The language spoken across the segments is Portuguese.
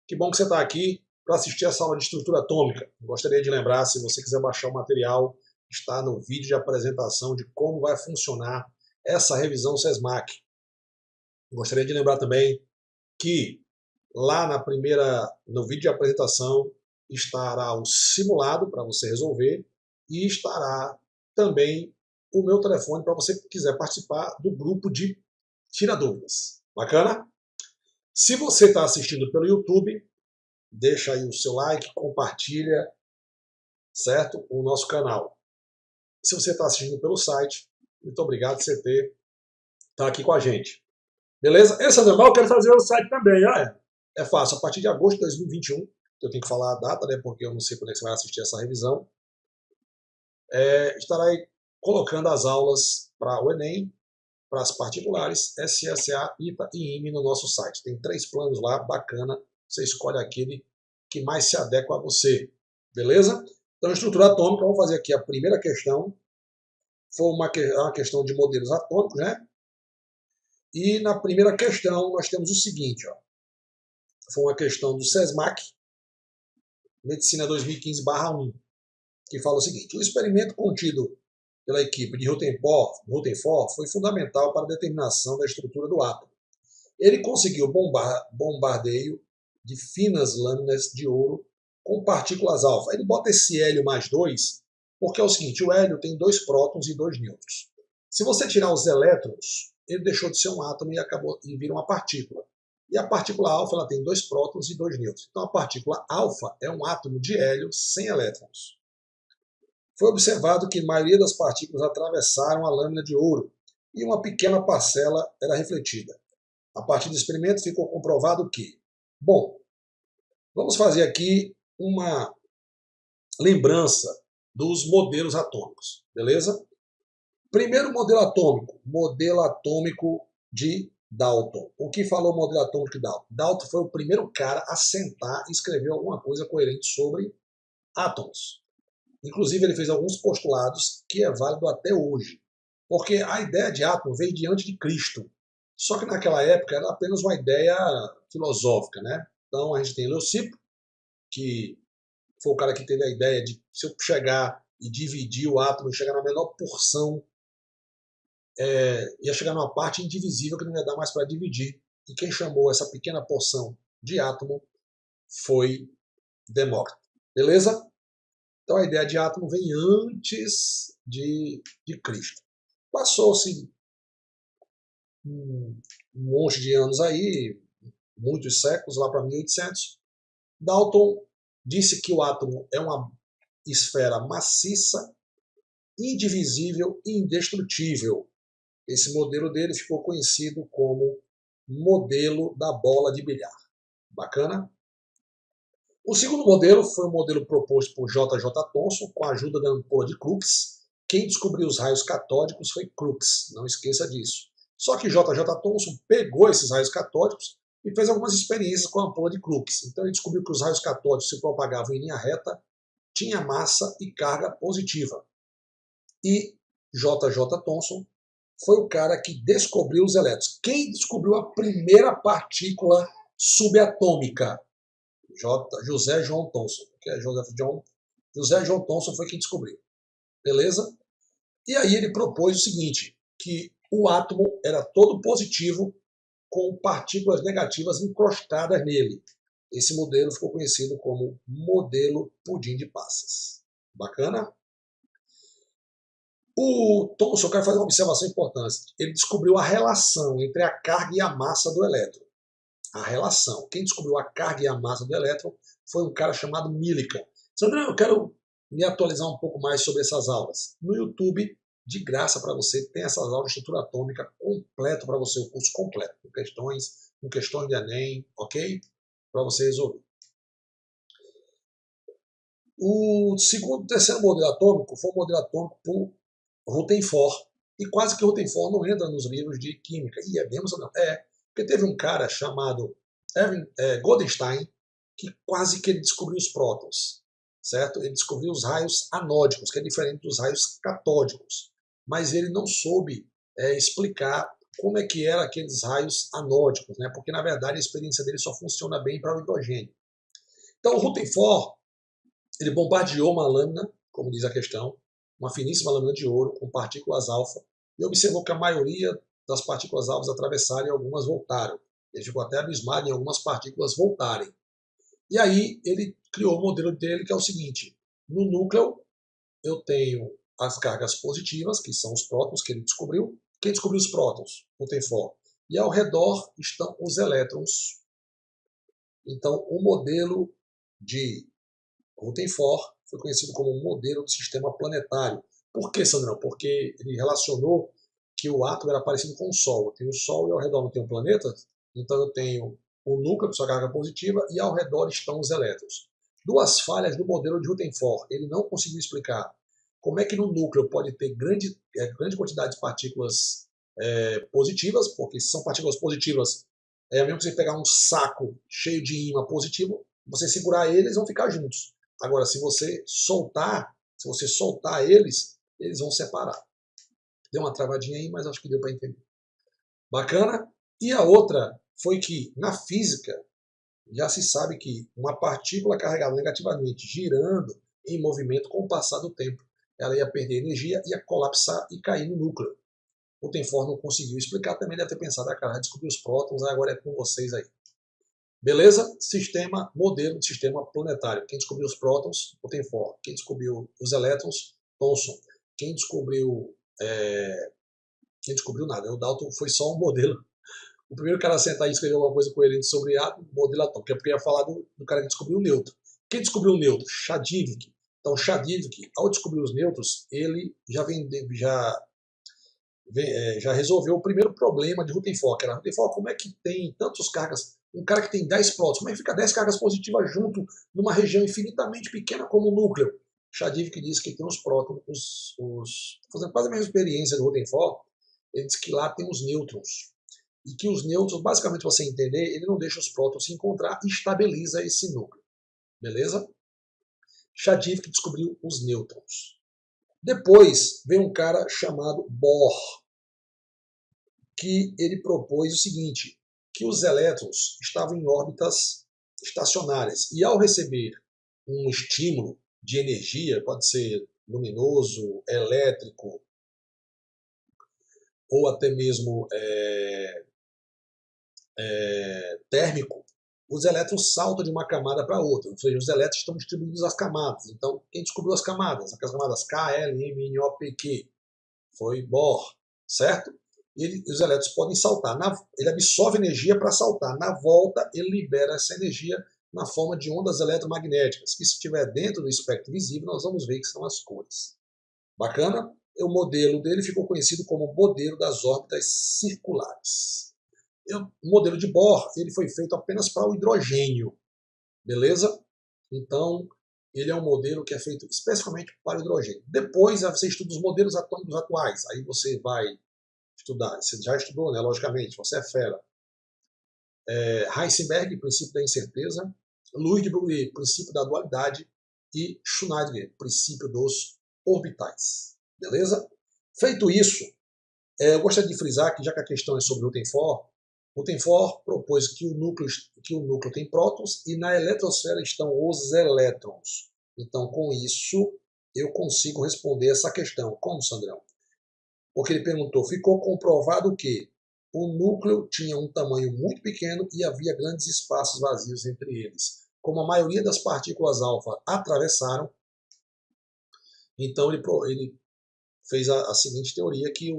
Que bom que você está aqui para assistir essa aula de estrutura atômica. Gostaria de lembrar, se você quiser baixar o material, está no vídeo de apresentação de como vai funcionar essa revisão SESMAC. Gostaria de lembrar também que lá no vídeo de apresentação estará o simulado para você resolver e estará também o meu telefone para você que quiser participar do grupo de Tira Dúvidas. Bacana? Se você está assistindo pelo YouTube, deixa aí o seu like, compartilha, certo? O nosso canal. Se você está assistindo pelo site, muito obrigado por você estar aqui com a gente. Beleza? Esse é normal, eu quero fazer o site também. É fácil, a partir de agosto de 2021, eu tenho que falar a data, né, porque eu não sei quando é que você vai assistir essa revisão, estarei colocando as aulas para o Enem, para as particulares, SSA, ITA e IME no nosso site. Tem 3 planos lá, bacana, você escolhe aquele que mais se adequa a você, beleza? Então, estrutura atômica, vamos fazer aqui a primeira questão, foi uma questão de modelos atômicos, né? E na primeira questão nós temos o seguinte, ó, foi uma questão do SESMAC, Medicina 2015/1, que fala o seguinte: o experimento contido pela equipe de Rutherford foi fundamental para a determinação da estrutura do átomo. Ele conseguiu bombardeio de finas lâminas de ouro com partículas alfa. Ele bota esse hélio mais 2, porque é o seguinte, o hélio tem 2 prótons e 2 nêutrons. Se você tirar os elétrons, ele deixou de ser um átomo e vira uma partícula. E a partícula alfa ela tem 2 prótons e 2 nêutrons. Então a partícula alfa é um átomo de hélio sem elétrons. Foi observado que a maioria das partículas atravessaram a lâmina de ouro e uma pequena parcela era refletida. A partir do experimento ficou comprovado que... Bom, vamos fazer aqui uma lembrança dos modelos atômicos, beleza? Primeiro modelo atômico de Dalton. O que falou o modelo atômico de Dalton? Dalton foi o primeiro cara a sentar e escrever alguma coisa coerente sobre átomos. Inclusive ele fez alguns postulados que é válido até hoje. Porque a ideia de átomo veio de antes de Cristo. Só que naquela época era apenas uma ideia filosófica, né? Então a gente tem Leucipo, que foi o cara que teve a ideia de se eu chegar e dividir o átomo, chegar na menor porção, ia chegar numa parte indivisível que não ia dar mais para dividir. E quem chamou essa pequena porção de átomo foi Demócrito. Beleza? Então a ideia de átomo vem antes de Cristo. Passou-se um monte de anos aí, muitos séculos, lá para 1800. Dalton disse que o átomo é uma esfera maciça, indivisível e indestrutível. Esse modelo dele ficou conhecido como modelo da bola de bilhar. Bacana? O segundo modelo foi um modelo proposto por J.J. Thomson com a ajuda da ampola de Crookes. Quem descobriu os raios catódicos foi Crookes, não esqueça disso. Só que J.J. Thomson pegou esses raios catódicos e fez algumas experiências com a ampola de Crookes. Então ele descobriu que os raios catódicos se propagavam em linha reta, tinha massa e carga positiva. E J.J. Thomson foi o cara que descobriu os elétrons. Quem descobriu a primeira partícula subatômica? José João Thomson, que é José João Thomson foi quem descobriu. Beleza? E aí ele propôs o seguinte, que o átomo era todo positivo com partículas negativas encostadas nele. Esse modelo ficou conhecido como modelo pudim de passas. Bacana? O Thomson quer fazer uma observação importante. Ele descobriu a relação entre a carga e a massa do elétron. A relação. Quem descobriu a carga e a massa do elétron foi um cara chamado Millikan. Sandra, eu quero me atualizar um pouco mais sobre essas aulas. No YouTube, de graça para você, tem essas aulas de estrutura atômica completo para você, o curso completo, com questões de Enem, ok? Para você resolver. O terceiro modelo atômico foi um modelo atômico por Rutherford. E quase que Rutherford não entra nos livros de química. E é mesmo ou não? Porque teve um cara chamado Goldenstein que quase que ele descobriu os prótons, certo? Ele descobriu os raios anódicos, que é diferente dos raios catódicos, mas ele não soube explicar como é que eram aqueles raios anódicos, né? Porque na verdade a experiência dele só funciona bem para o hidrogênio. Então o Rutherford, ele bombardeou uma lâmina, como diz a questão, uma finíssima lâmina de ouro com partículas alfa, e observou que a maioria das partículas alfa atravessaram e algumas voltaram. Ele ficou até abismado em algumas partículas voltarem. E aí ele criou o modelo dele, que é o seguinte: no núcleo eu tenho as cargas positivas, que são os prótons que ele descobriu. Quem descobriu os prótons? Rutherford. E ao redor estão os elétrons. Então o modelo de Rutherford foi conhecido como o modelo do sistema planetário. Por que, Sandrão? Porque ele relacionou que o átomo era parecido com o Sol. Eu tenho o Sol e ao redor não tenho planetas, então eu tenho o núcleo com sua carga positiva e ao redor estão os elétrons. Duas falhas do modelo de Rutherford. Ele não conseguiu explicar como é que no núcleo pode ter grande quantidade de partículas positivas, porque se são partículas positivas, mesmo que você pegar um saco cheio de ímã positivo, você segurar eles vão ficar juntos. Agora, se você soltar eles, eles vão separar. Deu uma travadinha aí, mas acho que deu para entender. Bacana? E a outra foi que, na física, já se sabe que uma partícula carregada negativamente, girando em movimento com o passar do tempo, ela ia perder energia, ia colapsar e cair no núcleo. O Rutherford não conseguiu explicar, também deve ter pensado, cara, descobri os prótons, agora é com vocês aí. Beleza? Modelo de sistema planetário. Quem descobriu os prótons? Rutherford. Quem descobriu os elétrons? Thomson. Quem descobriu nada. O Dalton foi só um modelo. O primeiro cara a sentar e escrever alguma coisa coerente sobre átomo, modelo atômico, porque ia falar do cara que descobriu o nêutron. Quem descobriu o nêutron? Chadwick. Então, Chadwick, ao descobrir os nêutrons, ele já resolveu o primeiro problema de Rutherford, que era Rutherford, como é que tem tantas cargas, um cara que tem 10 prótons, como é que fica 10 cargas positivas junto numa região infinitamente pequena como o núcleo? Chadwick diz que tem os prótons, fazendo quase a mesma experiência do Rutherford, ele diz que lá tem os nêutrons. E que os nêutrons, basicamente, para você entender, ele não deixa os prótons se encontrar e estabiliza esse núcleo. Beleza? Chadwick descobriu os nêutrons. Depois veio um cara chamado Bohr, que ele propôs o seguinte, que os elétrons estavam em órbitas estacionárias e ao receber um estímulo de energia, pode ser luminoso, elétrico ou até mesmo térmico, os elétrons saltam de uma camada para outra, ou seja, os elétrons estão distribuídos às camadas. Então, quem descobriu as camadas? As camadas K, L, M, N, O, P, Q. Foi Bohr, certo? Os elétrons podem saltar. Ele absorve energia para saltar. Na volta, ele libera essa energia na forma de ondas eletromagnéticas, que se estiver dentro do espectro visível, nós vamos ver que são as cores. Bacana? O modelo dele ficou conhecido como modelo das órbitas circulares. O modelo de Bohr ele foi feito apenas para o hidrogênio, beleza? Então, ele é um modelo que é feito especificamente para o hidrogênio. Depois você estuda os modelos atômicos atuais, aí você vai estudar, você já estudou, né? Logicamente, você é fera. Heisenberg, princípio da incerteza, Louis de Broglie, princípio da dualidade, e Schneider, princípio dos orbitais. Beleza? Feito isso, eu gostaria de frisar que, já que a questão é sobre Rutherford propôs que o núcleo tem prótons e na eletrosfera estão os elétrons. Então, com isso, eu consigo responder essa questão. Como, Sandrão? Porque ele perguntou, ficou comprovado que o núcleo tinha um tamanho muito pequeno e havia grandes espaços vazios entre eles. Como a maioria das partículas alfa atravessaram, então ele fez a seguinte teoria, que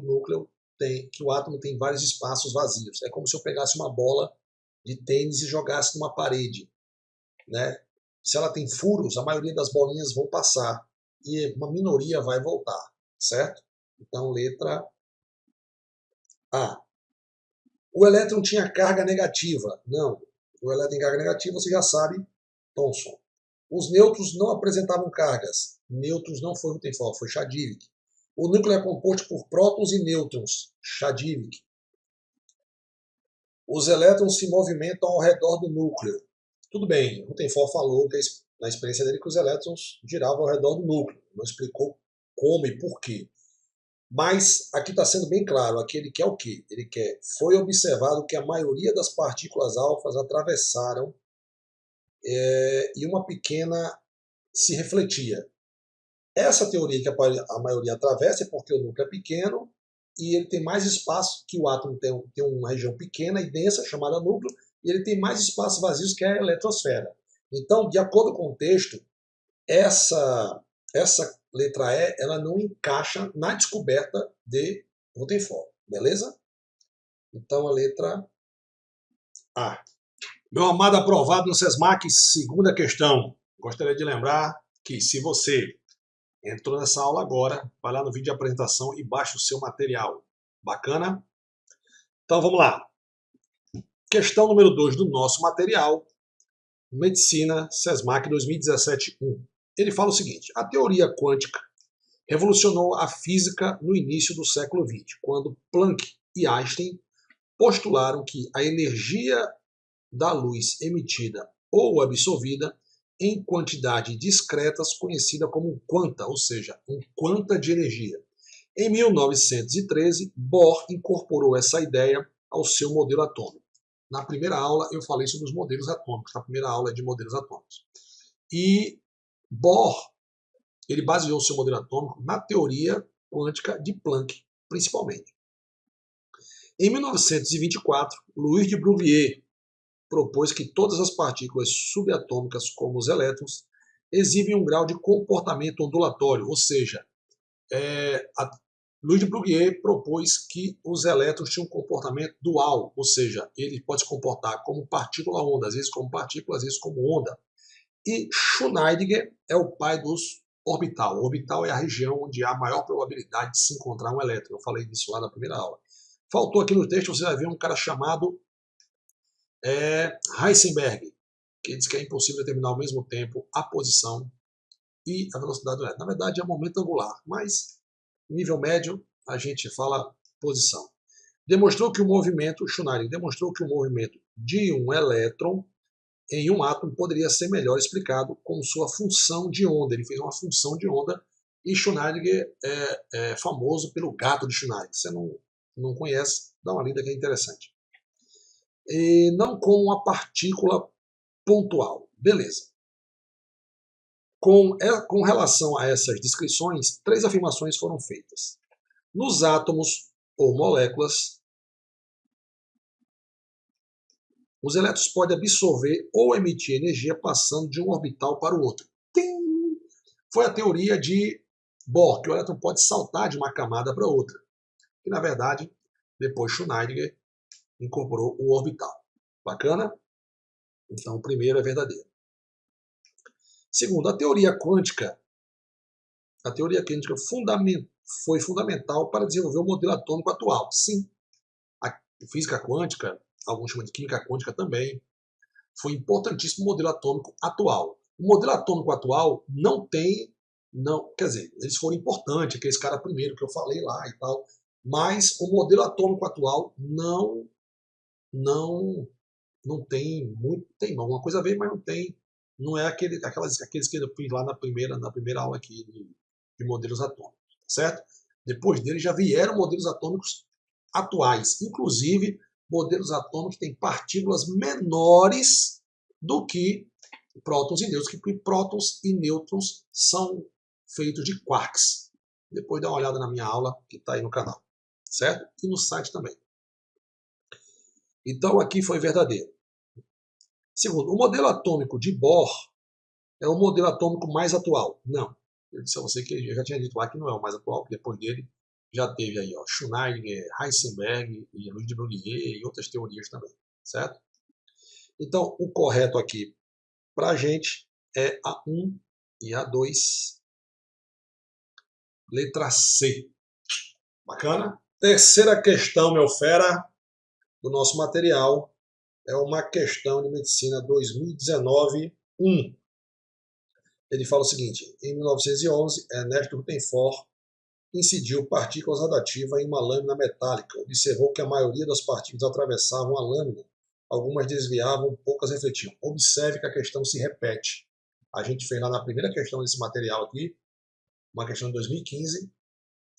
que o átomo tem vários espaços vazios. É como se eu pegasse uma bola de tênis e jogasse numa parede, né? Se ela tem furos, a maioria das bolinhas vão passar e uma minoria vai voltar, certo? Então, letra A. O elétron tinha carga negativa? Não. O elétron tem carga negativa, você já sabe, Thomson. Os nêutrons não apresentavam cargas. Nêutrons não foi Rutherford, foi Chadwick. O núcleo é composto por prótons e nêutrons. Chadwick. Os elétrons se movimentam ao redor do núcleo. Tudo bem, Rutherford falou que na experiência dele que os elétrons giravam ao redor do núcleo. Não explicou como e por quê. Mas aqui está sendo bem claro, aqui ele quer o quê? Ele quer, foi observado que a maioria das partículas alfas atravessaram e uma pequena se refletia. Essa teoria que a maioria atravessa é porque o núcleo é pequeno e ele tem mais espaço, que o átomo tem uma região pequena e densa, chamada núcleo, e ele tem mais espaços vazios, que é a eletrosfera. Então, de acordo com o texto, essa letra E ela não encaixa na descoberta de Rutherford, beleza? Então, a letra A. Meu amado aprovado no SESMAC, segunda questão. Gostaria de lembrar que se você entrou nessa aula agora, vai lá no vídeo de apresentação e baixa o seu material. Bacana? Então vamos lá. Questão número 2 do nosso material, Medicina, SESMAC 2017-1. Ele fala o seguinte: a teoria quântica revolucionou a física no início do século XX, quando Planck e Einstein postularam que a energia da luz emitida ou absorvida em quantidade discretas, conhecida como um quanta, ou seja, um quanta de energia. Em 1913, Bohr incorporou essa ideia ao seu modelo atômico. Na primeira aula eu falei sobre os modelos atômicos, na primeira aula de modelos atômicos. E Bohr, ele baseou o seu modelo atômico na teoria quântica de Planck, principalmente. Em 1924, Louis de Broglie propôs que todas as partículas subatômicas, como os elétrons, exibem um grau de comportamento ondulatório, ou seja, Louis de Broglie propôs que os elétrons tinham um comportamento dual, ou seja, ele pode se comportar como partícula-onda, às vezes como partícula, às vezes como onda. E Schneider é o pai dos orbital. O orbital é a região onde há maior probabilidade de se encontrar um elétron. Eu falei disso lá na primeira aula. Faltou aqui no texto, você vai ver um cara chamado Heisenberg, que diz que é impossível determinar ao mesmo tempo a posição e a velocidade do elétron. Na verdade é momento angular, mas nível médio a gente fala posição. Demonstrou que o movimento, Schneider demonstrou que o movimento de um elétron em um átomo poderia ser melhor explicado com sua função de onda. Ele fez uma função de onda e Schneider é famoso pelo gato de Schneider. Se você não conhece, dá uma lida que é interessante. E não como uma partícula pontual. Beleza. Com relação a essas descrições, 3 afirmações foram feitas. Nos átomos ou moléculas, os elétrons podem absorver ou emitir energia passando de um orbital para o outro. Foi a teoria de Bohr, que o elétron pode saltar de uma camada para outra. E, na verdade, depois Schneider incorporou o orbital. Bacana? Então, o primeiro é verdadeiro. Segundo, a teoria quântica foi fundamental para desenvolver o modelo atômico atual. Sim, a física quântica, alguns chamam de química quântica também, foi importantíssimo o modelo atômico atual. O modelo atômico atual quer dizer, eles foram importantes, aqueles caras primeiro que eu falei lá e tal, mas o modelo atômico atual não tem muito, tem alguma coisa a ver, mas não é aqueles que eu fiz lá na primeira aula aqui de modelos atômicos, certo? Depois dele já vieram modelos atômicos atuais, inclusive modelos atômicos que têm partículas menores do que prótons e nêutrons, que prótons e nêutrons são feitos de quarks. Depois dá uma olhada na minha aula, que está aí no canal, certo? E no site também. Então aqui foi verdadeiro. Segundo, o modelo atômico de Bohr é o modelo atômico mais atual. Não. Eu disse a você que eu já tinha dito lá que não é o mais atual, que depois dele já teve aí Schneider, Heisenberg, e Louis de Broglie e outras teorias também, certo? Então, o correto aqui para a gente é a 1 e a 2, letra C. Bacana? Terceira questão, meu fera, do nosso material, é uma questão de medicina 2019-1. Ele fala o seguinte: em 1911, Ernesto Rutherford incidiu partículas radiativas em uma lâmina metálica. Observou que a maioria das partículas atravessavam a lâmina, algumas desviavam, poucas refletiam. Observe que a questão se repete. A gente fez lá na primeira questão desse material aqui, uma questão de 2015,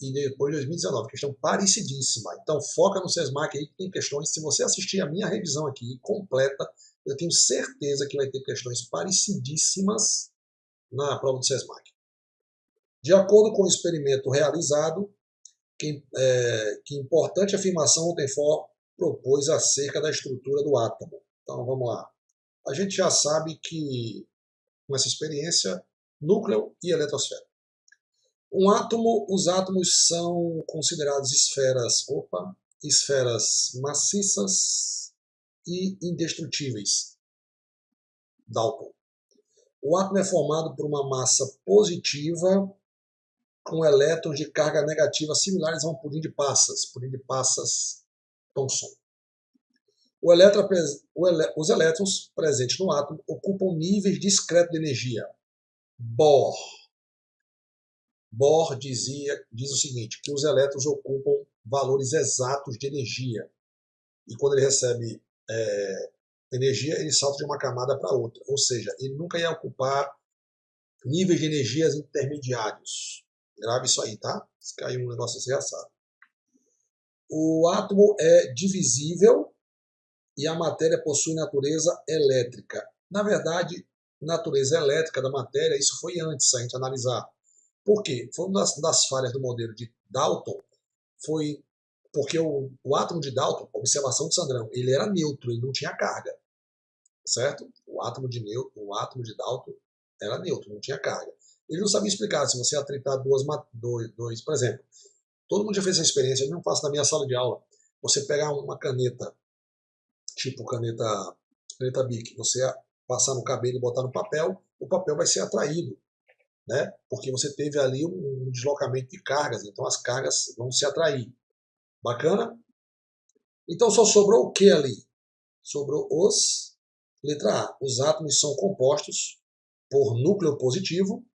e depois de 2019, questão parecidíssima. Então foca no SESMAC aí, que tem questões. Se você assistir a minha revisão aqui completa, eu tenho certeza que vai ter questões parecidíssimas na prova do SESMAC. De acordo com o experimento realizado, que importante afirmação Rutherford propôs acerca da estrutura do átomo. Então vamos lá. A gente já sabe que, com essa experiência, núcleo e eletrosfera. Os átomos são considerados esferas maciças e indestrutíveis. Dalton. O átomo é formado por uma massa positiva com elétrons de carga negativa similares a um pudim de passas Thomson. Os elétrons presentes no átomo ocupam níveis discretos de energia. Bohr diz o seguinte, que os elétrons ocupam valores exatos de energia. E quando ele recebe energia, ele salta de uma camada para outra. Ou seja, ele nunca ia ocupar níveis de energias intermediários. Grave isso aí, tá? Se cair um negócio assim, já sabe. O átomo é divisível e a matéria possui natureza elétrica. Na verdade, natureza elétrica da matéria, isso foi antes, se a gente analisar. Por quê? Foi uma das falhas do modelo de Dalton, foi porque o átomo de Dalton, observação de Sandrão, ele era neutro, ele não tinha carga. Certo? O átomo de Dalton era neutro, não tinha carga. Ele não sabia explicar se você atritar dois, por exemplo, todo mundo já fez essa experiência, eu não faço na minha sala de aula. Você pegar uma caneta, tipo caneta Bic, você passar no cabelo e botar no papel, o papel vai ser atraído, né? Porque você teve ali um deslocamento de cargas, então as cargas vão se atrair. Bacana? Então só sobrou o que ali? Sobrou letra A. Os átomos são compostos por núcleo positivo,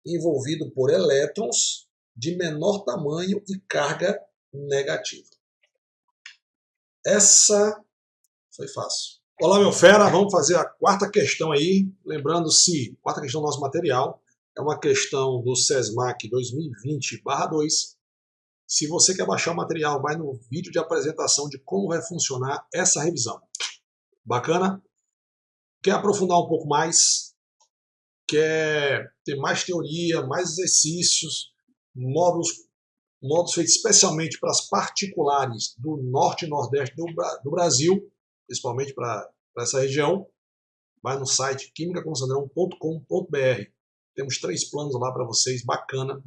envolvido por elétrons de menor tamanho e carga negativa. Essa foi fácil. Olá, meu fera, vamos fazer a quarta questão aí. Lembrando-se, quarta questão do nosso material é uma questão do SESMAC 2020/2. Se você quer baixar o material, vai no vídeo de apresentação de como vai funcionar essa revisão. Bacana? Quer aprofundar um pouco mais? Quer ter mais teoria, mais exercícios, módulos feitos especialmente para as particulares do norte e nordeste do Brasil, principalmente para essa região? Vai no site quimicacomsandrão.com.br. Temos 3 planos lá para vocês, bacana,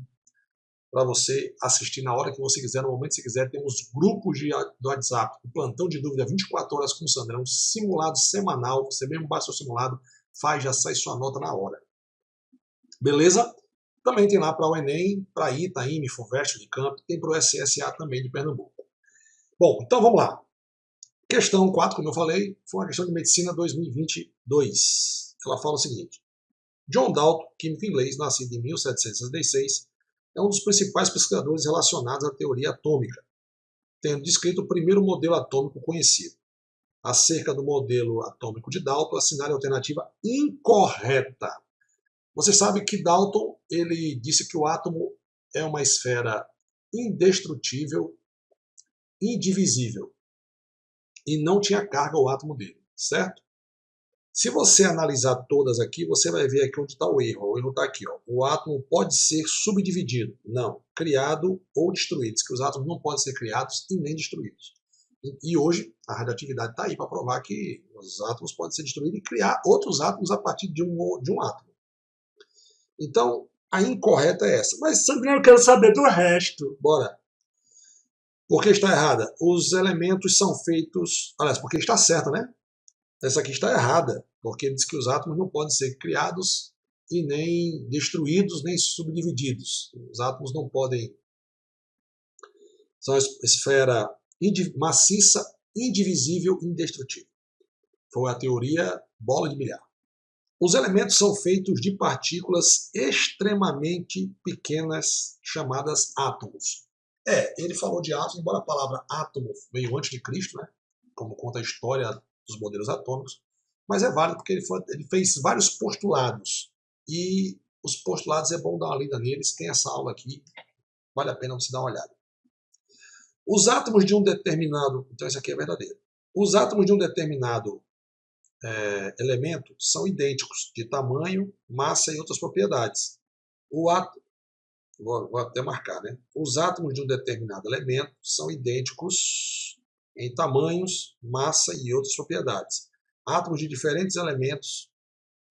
para você assistir na hora que você quiser, no momento que você quiser. Temos grupos do WhatsApp, o plantão de dúvida 24 horas com o Sandrão, simulado semanal, você mesmo baixa o simulado, faz, já sai sua nota na hora. Beleza? Também tem lá para o Enem, para ITA, IME, FUVEST, Unicamp, tem para o SSA também de Pernambuco. Bom, então vamos lá. Questão 4, como eu falei, foi uma questão de medicina 2022. Ela fala o seguinte: John Dalton, químico inglês, nascido em 1766, é um dos principais pesquisadores relacionados à teoria atômica, tendo descrito o primeiro modelo atômico conhecido. Acerca do modelo atômico de Dalton, assinale a alternativa incorreta. Você sabe que Dalton ele disse que o átomo é uma esfera indestrutível, indivisível, e não tinha carga o átomo dele, certo? Se você analisar todas aqui, você vai ver aqui onde está o erro. O erro está aqui, ó. O átomo pode ser subdividido. Não. Criado ou destruído. Diz que os átomos não podem ser criados e nem destruídos. E hoje, a radioatividade está aí para provar que os átomos podem ser destruídos e criar outros átomos a partir de um átomo. Então, a incorreta é essa. Mas, Sandrinho, eu quero saber do resto. Bora. Por que está errada? Os elementos são feitos... Aliás, porque está certa, né? Essa aqui está errada, porque diz que os átomos não podem ser criados e nem destruídos, nem subdivididos. Os átomos não podem... São esfera maciça, indivisível e indestrutível. Foi a teoria bola de bilhar. Os elementos são feitos de partículas extremamente pequenas, chamadas átomos. Ele falou de átomos, embora a palavra átomo veio antes de Cristo, né? Como conta a história dos modelos atômicos, mas é válido porque ele fez vários postulados, e os postulados é bom dar uma lida neles, tem essa aula aqui, vale a pena você dar uma olhada. Os átomos de um determinado, então isso aqui é verdadeiro, Os átomos de um determinado elemento são idênticos de tamanho, massa e outras propriedades. Vou até marcar, né? Os átomos de um determinado elemento são idênticos em tamanhos, massa e outras propriedades. Átomos de diferentes elementos,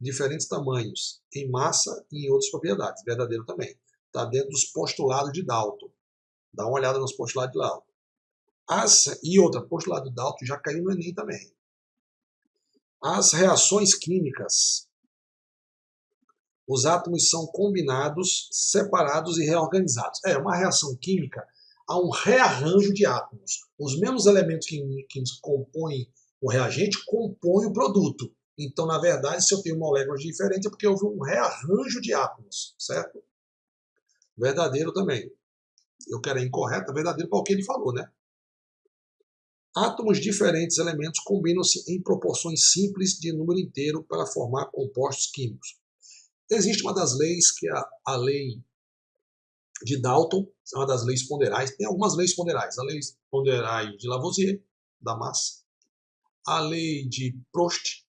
diferentes tamanhos, em massa e em outras propriedades. Verdadeiro também. Está dentro dos postulados de Dalton. Dá uma olhada nos postulados de Dalton. E outra, postulado de Dalton já caiu no Enem também. As reações químicas. Os átomos são combinados, separados e reorganizados. Uma reação química há um rearranjo de átomos. Os mesmos elementos que compõem o reagente compõem o produto. Então, na verdade, se eu tenho moléculas diferentes é porque houve um rearranjo de átomos, certo? Verdadeiro também. Eu quero incorreto, verdadeiro para o que ele falou, né? Átomos de diferentes elementos combinam-se em proporções simples de número inteiro para formar compostos químicos. Existe uma das leis, que é a lei de Dalton, é uma das leis ponderais. Tem algumas leis ponderais. A lei ponderal de Lavoisier, da massa. A lei de Proust,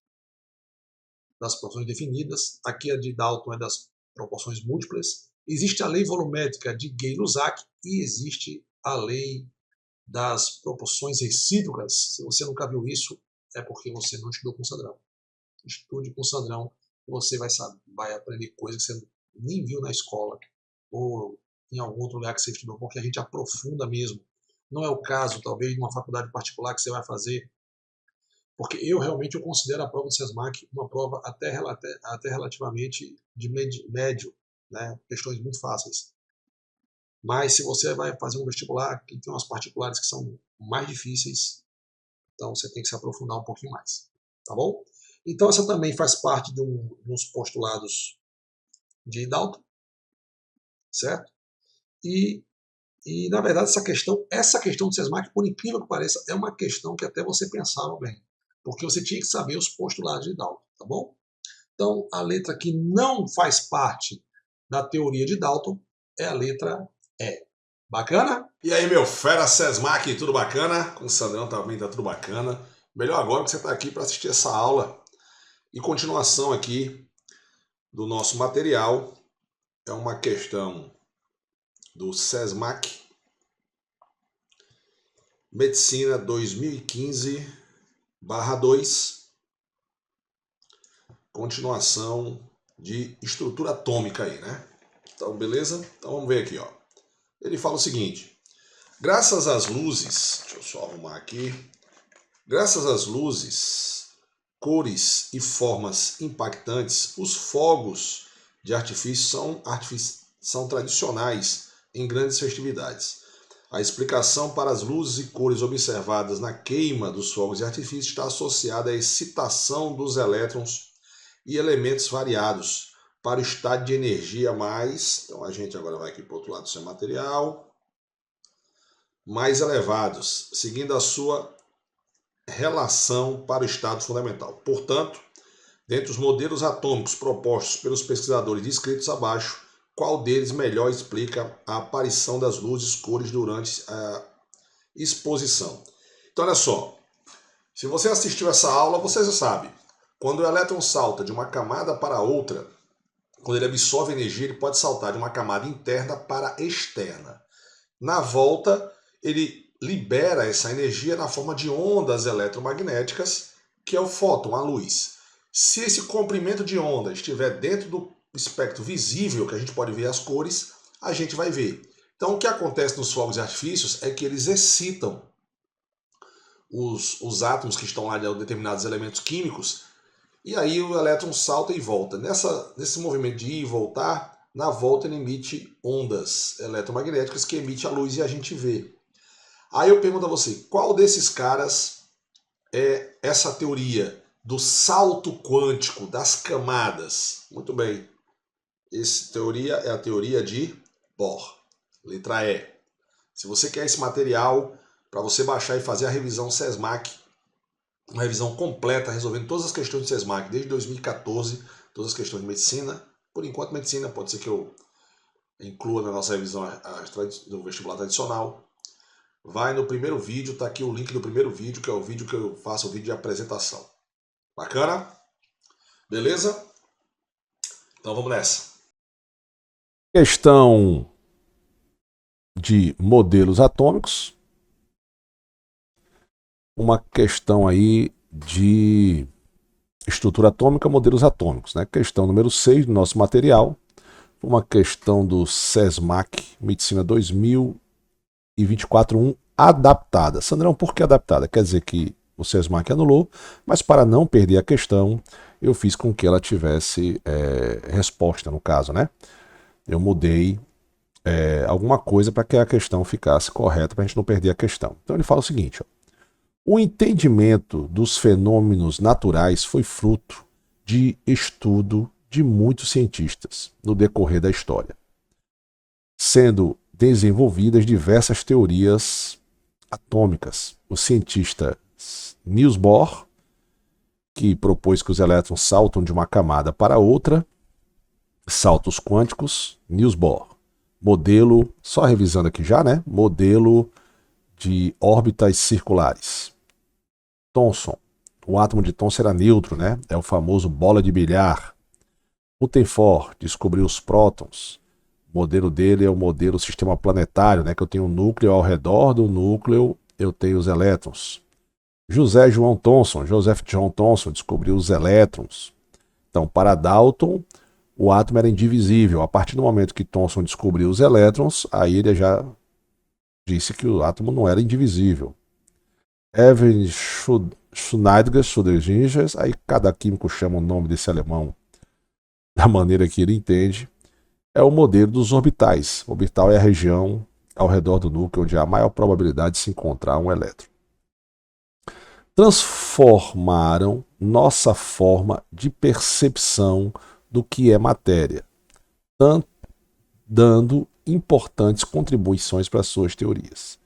das proporções definidas. Aqui a de Dalton é das proporções múltiplas. Existe a lei volumétrica de Gay-Lussac e existe a lei das proporções recíprocas. Se você nunca viu isso, é porque você não estudou com o Sandrão. Estude com o Sandrão, você vai aprender coisas que você nem viu na escola ou em algum outro lugar que você estudou, porque a gente aprofunda mesmo. Não é o caso, talvez, de uma faculdade particular que você vai fazer, porque eu considero a prova do SESMAC uma prova até relativamente de médio, né? Questões muito fáceis. Mas se você vai fazer um vestibular, que tem umas particulares que são mais difíceis, então você tem que se aprofundar um pouquinho mais, tá bom? Então essa também faz parte de uns postulados de Dalton, certo? E na verdade essa questão do SESMAC, por incrível que pareça, é uma questão que até você pensava bem, porque você tinha que saber os postulados de Dalton, tá bom? Então a letra que não faz parte da teoria de Dalton é a letra E. Bacana? E aí, meu fera SESMAC, tudo bacana? Com o Sandrão também tá tudo bacana. Melhor agora que você está aqui para assistir essa aula. E continuação aqui do nosso material. É uma questão do SESMAC Medicina 2015/2. Continuação de estrutura atômica aí, né? Então, beleza? Então vamos ver aqui, ó. Ele fala o seguinte: graças às luzes, deixa eu só arrumar aqui. Graças às luzes, cores e formas impactantes, os fogos de artifício são tradicionais em grandes festividades. A explicação para as luzes e cores observadas na queima dos fogos de artifício está associada à excitação dos elétrons e elementos variados para o estado de energia mais... Então a gente agora vai aqui para o outro lado do seu material. Mais elevados, seguindo a sua relação para o estado fundamental. Portanto, dentre os modelos atômicos propostos pelos pesquisadores descritos abaixo, qual deles melhor explica a aparição das luzes cores durante a exposição? Então, olha só, se você assistiu essa aula, você já sabe, quando o elétron salta de uma camada para outra, quando ele absorve energia, ele pode saltar de uma camada interna para externa. Na volta, ele libera essa energia na forma de ondas eletromagnéticas, que é o fóton, a luz. Se esse comprimento de onda estiver dentro do espectro visível, que a gente pode ver as cores, a gente vai ver. Então o que acontece nos fogos de artifícios é que eles excitam os átomos que estão lá de determinados elementos químicos, e aí o elétron salta e volta. Nesse movimento de ir e voltar, na volta ele emite ondas eletromagnéticas que emite a luz e a gente vê. Aí eu pergunto a você, qual desses caras é essa teoria do salto quântico das camadas? Muito bem, essa teoria é a teoria de Bohr, letra E. Se você quer esse material para você baixar e fazer a revisão SESMAC, uma revisão completa, resolvendo todas as questões de SESMAC desde 2014, todas as questões de medicina, por enquanto medicina, pode ser que eu inclua na nossa revisão do vestibular tradicional. vai no primeiro vídeo, tá aqui o link do primeiro vídeo, que é o vídeo que eu faço, o vídeo de apresentação. Bacana? Beleza? Então vamos nessa. Questão de modelos atômicos. Uma questão aí de estrutura atômica, modelos atômicos, né? Questão número 6 do nosso material. Uma questão do SESMAC Medicina 2024-1 adaptada. Sandrão, por que adaptada? Quer dizer que o SESMAC anulou, mas para não perder a questão, eu fiz com que ela tivesse resposta, no caso, né? Eu mudei alguma coisa para que a questão ficasse correta, para a gente não perder a questão. Então ele fala o seguinte, ó, o entendimento dos fenômenos naturais foi fruto de estudo de muitos cientistas no decorrer da história, sendo desenvolvidas diversas teorias atômicas. O cientista Niels Bohr, que propôs que os elétrons saltam de uma camada para outra, saltos quânticos, Niels Bohr. Modelo, só revisando aqui já, né? Modelo de órbitas circulares. Thomson. O átomo de Thomson era neutro, né? É o famoso bola de bilhar. Rutherford descobriu os prótons. O modelo dele é o modelo sistema planetário, né? Que eu tenho um núcleo ao redor do núcleo, eu tenho os elétrons. Joseph John Thomson descobriu os elétrons. Então, para Dalton, o átomo era indivisível. A partir do momento que Thomson descobriu os elétrons, aí ele já disse que o átomo não era indivisível. Evan Schrödinger, aí cada químico chama o nome desse alemão da maneira que ele entende, é o modelo dos orbitais. O orbital é a região ao redor do núcleo onde há a maior probabilidade de se encontrar um elétron. Transformaram nossa forma de percepção do que é matéria, dando importantes contribuições para suas teorias.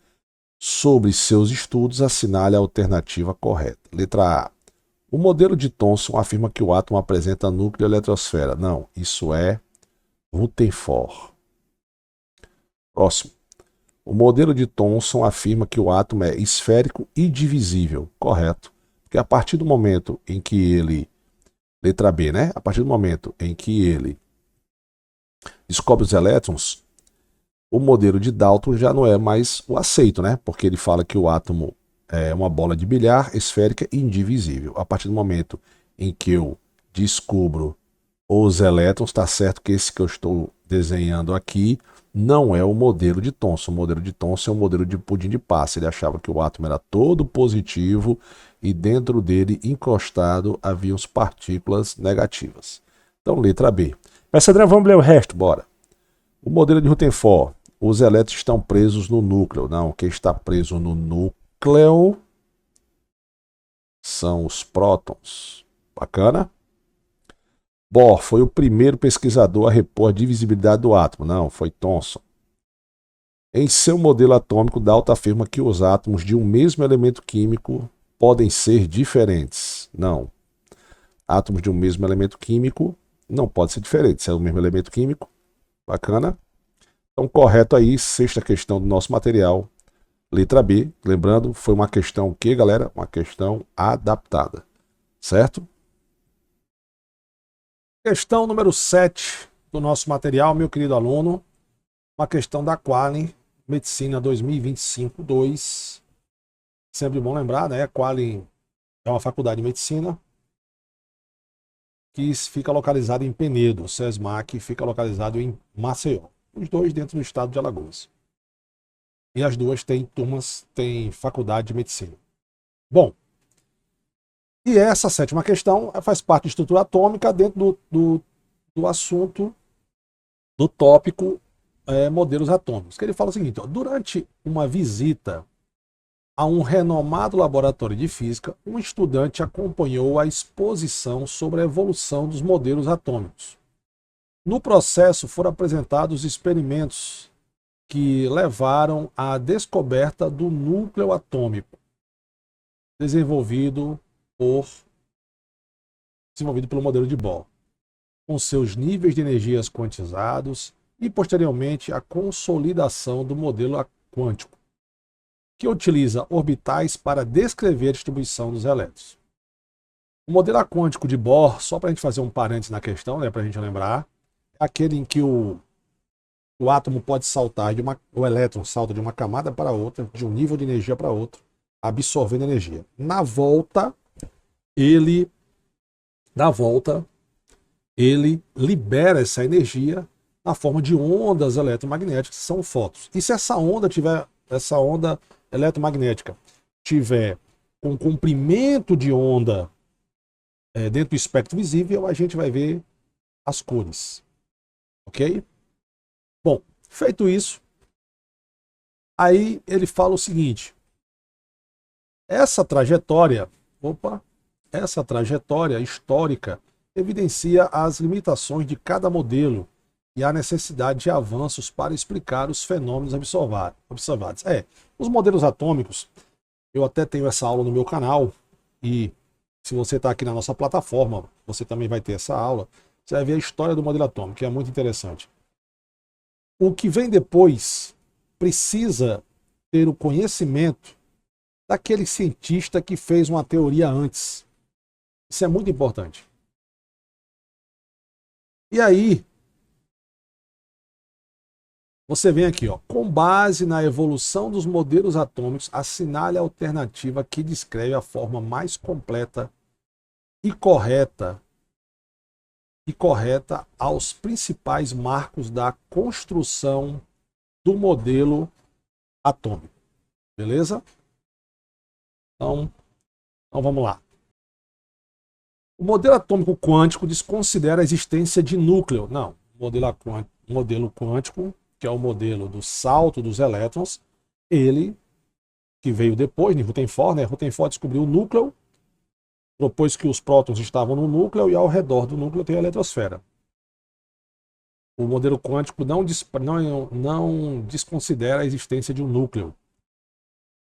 Sobre seus estudos, assinale a alternativa correta. Letra A. O modelo de Thomson afirma que o átomo apresenta núcleo e eletrosfera. Não, isso é Rutherford. Próximo. O modelo de Thomson afirma que o átomo é esférico e divisível. Correto. Porque a partir do momento em que ele... Letra B, né? A partir do momento em que ele descobre os elétrons, o modelo de Dalton já não é mais o aceito, né? Porque ele fala que o átomo é uma bola de bilhar, esférica e indivisível. A partir do momento em que eu descubro os elétrons, está certo que esse que eu estou desenhando aqui não é o modelo de Thomson. O modelo de Thomson é um modelo de pudim de passa. Ele achava que o átomo era todo positivo e dentro dele, encostado, haviam partículas negativas. Então, letra B. Mas, André, vamos ler o resto, bora. O modelo de Rutherford. Os elétrons estão presos no núcleo. Não, quem está preso no núcleo são os prótons. Bacana? Bohr foi o primeiro pesquisador a repor a divisibilidade do átomo. Não, foi Thomson. Em seu modelo atômico, Dalton afirma que os átomos de um mesmo elemento químico podem ser diferentes. Não. Átomos de um mesmo elemento químico não podem ser diferentes. Se é o mesmo elemento químico. Bacana? Então, correto aí, sexta questão do nosso material, letra B. Lembrando, foi uma questão o quê, galera? Uma questão adaptada, certo? Questão número 7 do nosso material, meu querido aluno. Uma questão da Qualin, Medicina 2025-2. Sempre bom lembrar, né? Qualin é uma faculdade de medicina que fica localizada em Penedo. O SESMAC fica localizado em Maceió. Os dois dentro do estado de Alagoas. E as duas têm turmas, têm faculdade de medicina. Bom, e essa sétima questão faz parte de estrutura atômica dentro do assunto, do tópico modelos atômicos. Que ele fala o seguinte, ó, durante uma visita a um renomado laboratório de física, um estudante acompanhou a exposição sobre a evolução dos modelos atômicos. No processo foram apresentados experimentos que levaram à descoberta do núcleo atômico, desenvolvido pelo modelo de Bohr, com seus níveis de energias quantizados e, posteriormente, a consolidação do modelo quântico, que utiliza orbitais para descrever a distribuição dos elétrons. O modelo quântico de Bohr, só para a gente fazer um parênteses na questão, né, para a gente lembrar, é aquele em que o átomo pode saltar, o elétron salta de uma camada para outra, de um nível de energia para outro, absorvendo energia. Na volta, ele libera essa energia na forma de ondas eletromagnéticas, que são fótons. E se essa onda eletromagnética tiver um comprimento de onda dentro do espectro visível, a gente vai ver as cores. Ok? Bom, feito isso, aí ele fala o seguinte: essa trajetória histórica evidencia as limitações de cada modelo e a necessidade de avanços para explicar os fenômenos observados. Os modelos atômicos, eu até tenho essa aula no meu canal, e se você está aqui na nossa plataforma, você também vai ter essa aula. Você vai ver a história do modelo atômico, que é muito interessante. O que vem depois precisa ter o conhecimento daquele cientista que fez uma teoria antes. Isso é muito importante. E aí, você vem aqui, ó, com base na evolução dos modelos atômicos, assinale a alternativa que descreve a forma mais completa e correta aos principais marcos da construção do modelo atômico. Beleza? Então vamos lá. O modelo atômico quântico desconsidera a existência de núcleo. Não, o modelo quântico, que é o modelo do salto dos elétrons, ele, que veio depois, de Rutherford, né? Rutherford descobriu o núcleo, propôs que os prótons estavam no núcleo e ao redor do núcleo tem a eletrosfera. O modelo quântico não desconsidera a existência de um núcleo.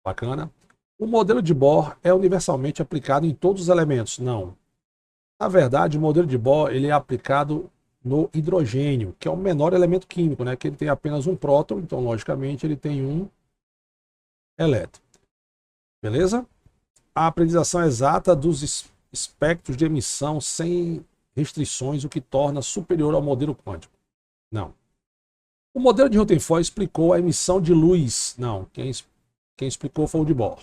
Bacana? O modelo de Bohr é universalmente aplicado em todos os elementos? Não. Na verdade, o modelo de Bohr ele é aplicado no hidrogênio, que é o menor elemento químico, né? Que ele tem apenas um próton, então, logicamente, ele tem um elétron. Beleza? A apreciação exata dos espectros de emissão sem restrições, o que torna superior ao modelo quântico. Não. O modelo de Rutherford explicou a emissão de luz. Não. Quem explicou foi o de Bohr.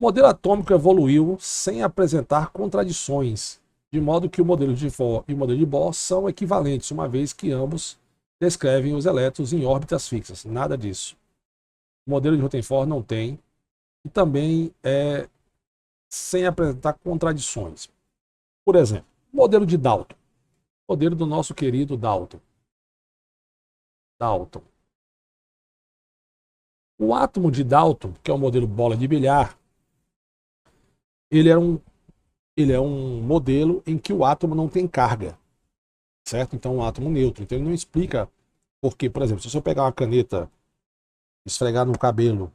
O modelo atômico evoluiu sem apresentar contradições, de modo que o modelo de Bohr e o modelo de Bohr são equivalentes, uma vez que ambos descrevem os elétrons em órbitas fixas. Nada disso. O modelo de Rutherford não tem, e também é sem apresentar contradições. Por exemplo, o modelo de Dalton. O modelo do nosso querido Dalton. O átomo de Dalton, que é o modelo bola de bilhar, ele é um modelo em que o átomo não tem carga, certo? Então, um átomo neutro. Então, ele não explica por quê. Por exemplo, se você pegar uma caneta, esfregar no cabelo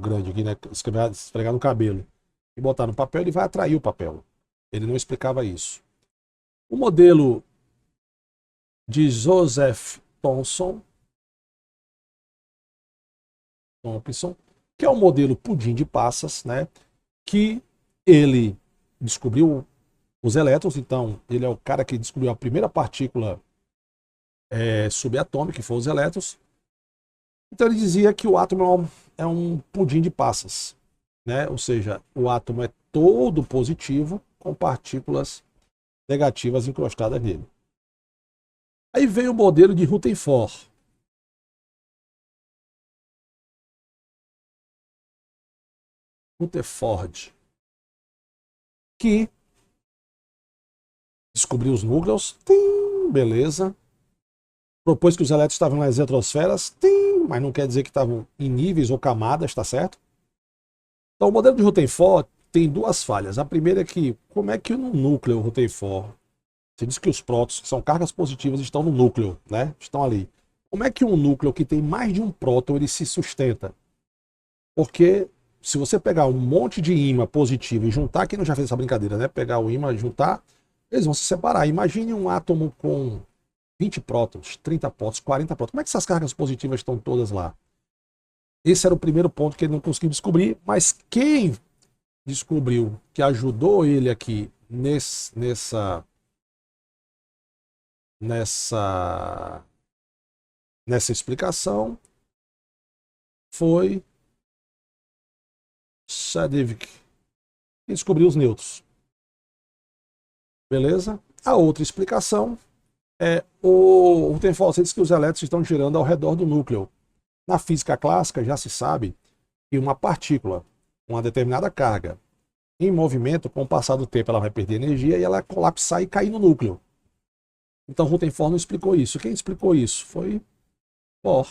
grande aqui, né? Esfregar no cabelo e botar no papel, ele vai atrair o papel. Ele não explicava isso. O modelo de Joseph Thomson, que é o modelo pudim de passas, né? Que ele descobriu os elétrons, então ele é o cara que descobriu a primeira partícula subatômica, que foram os elétrons. Então ele dizia que o átomo é um pudim de passas, né? Ou seja, o átomo é todo positivo com partículas negativas encrostadas nele. Aí veio o modelo de Rutherford. Que descobriu os núcleos, beleza. Propôs que os elétrons estavam nas eletrosferas, mas não quer dizer que estavam em níveis ou camadas, tá certo? Então o modelo de Rutherford tem duas falhas. A primeira é que, como é que no núcleo Rutherford, você diz que os prótons, que são cargas positivas, estão no núcleo, né? Estão ali. Como é que um núcleo que tem mais de um próton, ele se sustenta? Porque se você pegar um monte de ímã positivo e juntar, quem não já fez essa brincadeira, né? Pegar o ímã e juntar, eles vão se separar. Imagine um átomo com 20 prótons, 30 prótons, 40 prótons. Como é que essas cargas positivas estão todas lá? Esse era o primeiro ponto que ele não conseguiu descobrir, mas quem descobriu, que ajudou ele aqui nessa explicação, foi Sadivik, que descobriu os nêutrons. Beleza? A outra explicação é o Rutherford diz que os elétrons estão girando ao redor do núcleo. Na física clássica já se sabe que uma partícula, uma determinada carga, em movimento, com o passar do tempo ela vai perder energia e ela colapsar e cair no núcleo. Então Rutherford não explicou isso. Quem explicou isso foi Bohr.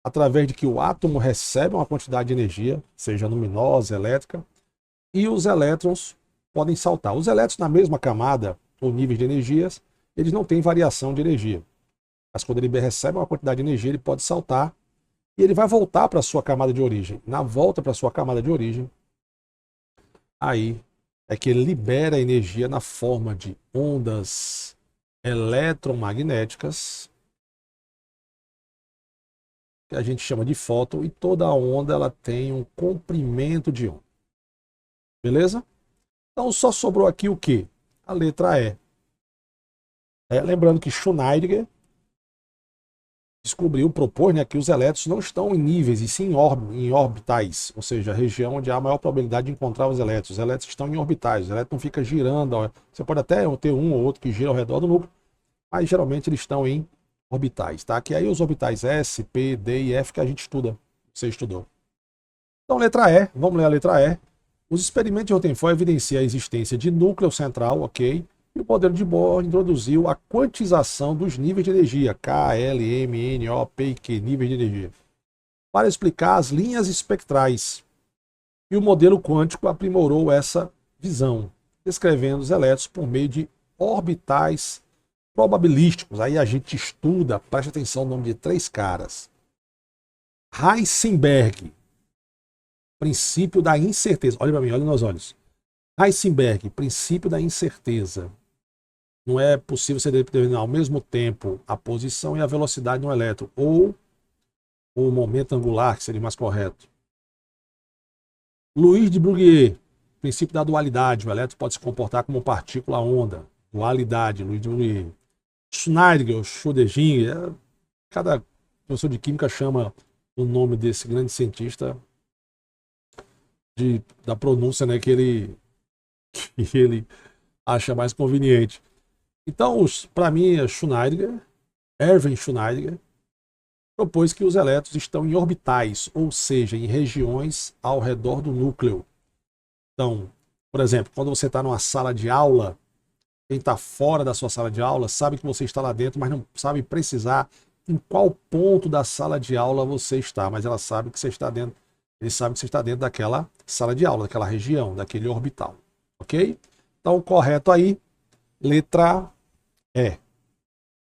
Através de que o átomo recebe uma quantidade de energia, seja luminosa, elétrica, e os elétrons podem saltar. Os elétrons na mesma camada ou níveis de energias, eles não têm variação de energia. Mas quando ele recebe uma quantidade de energia, ele pode saltar e ele vai voltar para a sua camada de origem. Na volta para a sua camada de origem, aí é que ele libera energia na forma de ondas eletromagnéticas, que a gente chama de fóton, e toda onda ela tem um comprimento de onda. Beleza? Então só sobrou aqui o quê? A letra E. Lembrando que Schneider propôs, né, que os elétrons não estão em níveis, e sim em orbitais, ou seja, a região onde há a maior probabilidade de encontrar os elétrons. Os elétrons estão em orbitais, os elétrons não ficam girando. Você pode até ter um ou outro que gira ao redor do núcleo, mas geralmente eles estão em orbitais, tá? Que aí os orbitais S, P, D e F que a gente estuda, você estudou. Então, letra E, vamos ler a letra E. Os experimentos de Rutherford evidenciam a existência de núcleo central, ok? E o modelo de Bohr introduziu a quantização dos níveis de energia, K, L, M, N, O, P e Q, níveis de energia, para explicar as linhas espectrais. E o modelo quântico aprimorou essa visão, descrevendo os elétrons por meio de orbitais probabilísticos. Aí a gente estuda, preste atenção no nome de 3 caras. Heisenberg, princípio da incerteza. Olha para mim, olha nos olhos. Heisenberg, princípio da incerteza. Não é possível você determinar ao mesmo tempo a posição e a velocidade de um elétron, ou o momento angular, que seria mais correto. Louis de Broglie, princípio da dualidade. O elétron pode se comportar como partícula-onda. Dualidade, Louis de Broglie. Schneider, Schrödinger, cada professor de química chama o nome desse grande cientista da pronúncia, né, que ele acha mais conveniente. Então, para mim, Schneider, Erwin Schneider, propôs que os elétrons estão em orbitais, ou seja, em regiões ao redor do núcleo. Então, por exemplo, quando você está numa sala de aula, quem está fora da sua sala de aula sabe que você está lá dentro, mas não sabe precisar em qual ponto da sala de aula você está, mas ela sabe que você está dentro. Ele sabe que você está dentro daquela sala de aula, daquela região, daquele orbital. Ok? Então, correto aí, letra E.